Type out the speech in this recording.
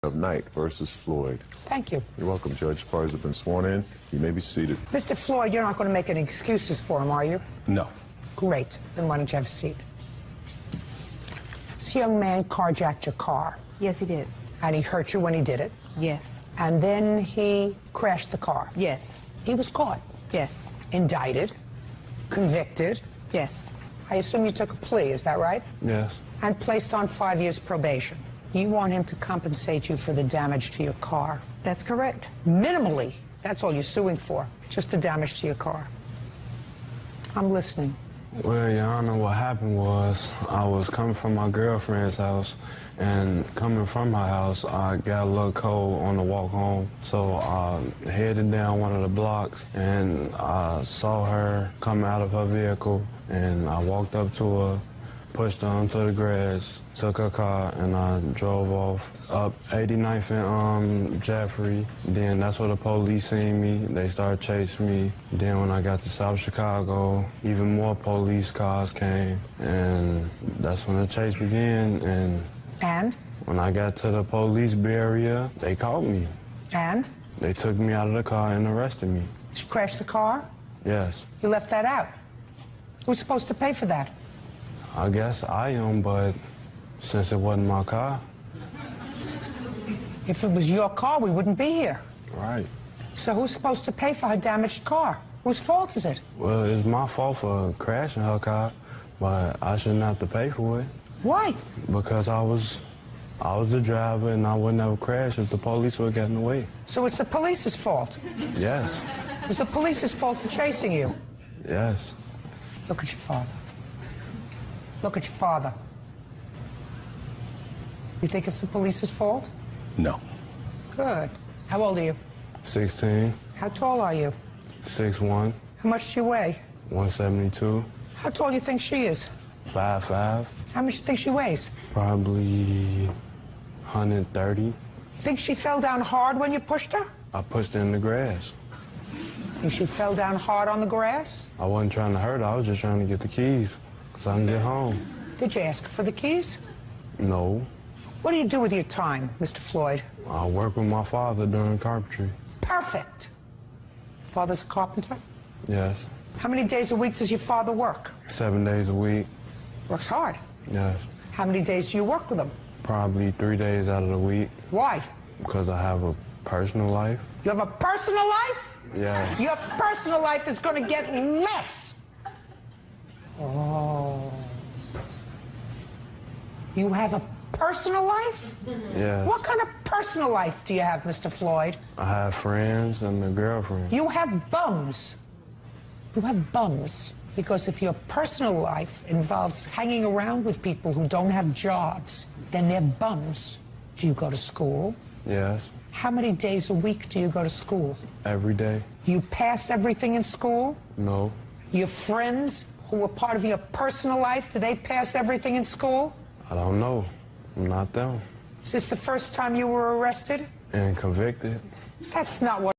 of Knight versus Floyd. Thank you. You're welcome, Judge. Parties have been sworn in. You may be seated. Mr. Floyd, you're not going to make any excuses for him, are you? No. Great. Then why don't you have a seat? This young man carjacked your car. Yes, he did. And he hurt you when he did it. Yes. And then he crashed the car. Yes. He was caught. Yes. Indicted. Convicted. Yes. I assume you took a plea, is that right? Yes. And placed on 5 years probation. You want him to compensate you for the damage to your car. That's correct. Minimally. That's all you're suing for. Just the damage to your car. I'm listening. Well, Your Honor, what happened was I was coming from my girlfriend's house, and coming from her house, I got a little cold on the walk home. So I headed down one of the blocks, and I saw her come out of her vehicle, and I walked up to her, pushed her onto the grass, took her car, and I drove off up 89th and Jeffrey. Then that's where the police seen me. They started chasing me. Then when I got to South Chicago, even more police cars came, and that's when the chase began. And when I got to the police barrier, they caught me. And? They took me out of the car and arrested me. Did you crash the car? Yes. You left that out. Who's supposed to pay for that? I guess I am, but since it wasn't my car. If it was your car, we wouldn't be here. Right. So who's supposed to pay for her damaged car? Whose fault is it? Well, it's my fault for crashing her car, but I shouldn't have to pay for it. Why? Because I was the driver, and I wouldn't have crashed if the police would have gotten away. So it's the police's fault? Yes. It's the police's fault for chasing you? Yes. Look at your father. Look at your father. You think it's the police's fault? No. Good. How old are you? 16, How tall are you? 6'1", How much do you weigh? 172, How tall do you think she is? 5'5", How much do you think she weighs? probably 130. Think she fell down hard when you pushed her? I pushed her in the grass. Think she fell down hard on the grass? I wasn't trying to hurt her. I was just trying to get the keys so I can get home. Did you ask her for the keys? No. What do you do with your time, Mr. Floyd? I work with my father during carpentry. Perfect. Father's a carpenter? Yes. How many days a week does your father work? 7 days a week. Works hard. Yes. How many days do you work with him? Probably 3 days out of the week. Why? Because I have a personal life. You have a personal life? Yes. Your personal life is going to get less. Oh. You have a personal life? Yes. What kind of personal life do you have, Mr. Floyd? I have friends and a girlfriend. You have bums. You have bums. Because if your personal life involves hanging around with people who don't have jobs, then they're bums. Do you go to school? Yes. How many days a week do you go to school? Every day. You pass everything in school? No. Your friends who were part of your personal life, do they pass everything in school? I don't know. I'm not them. Is this the first time you were arrested? And convicted. That's not what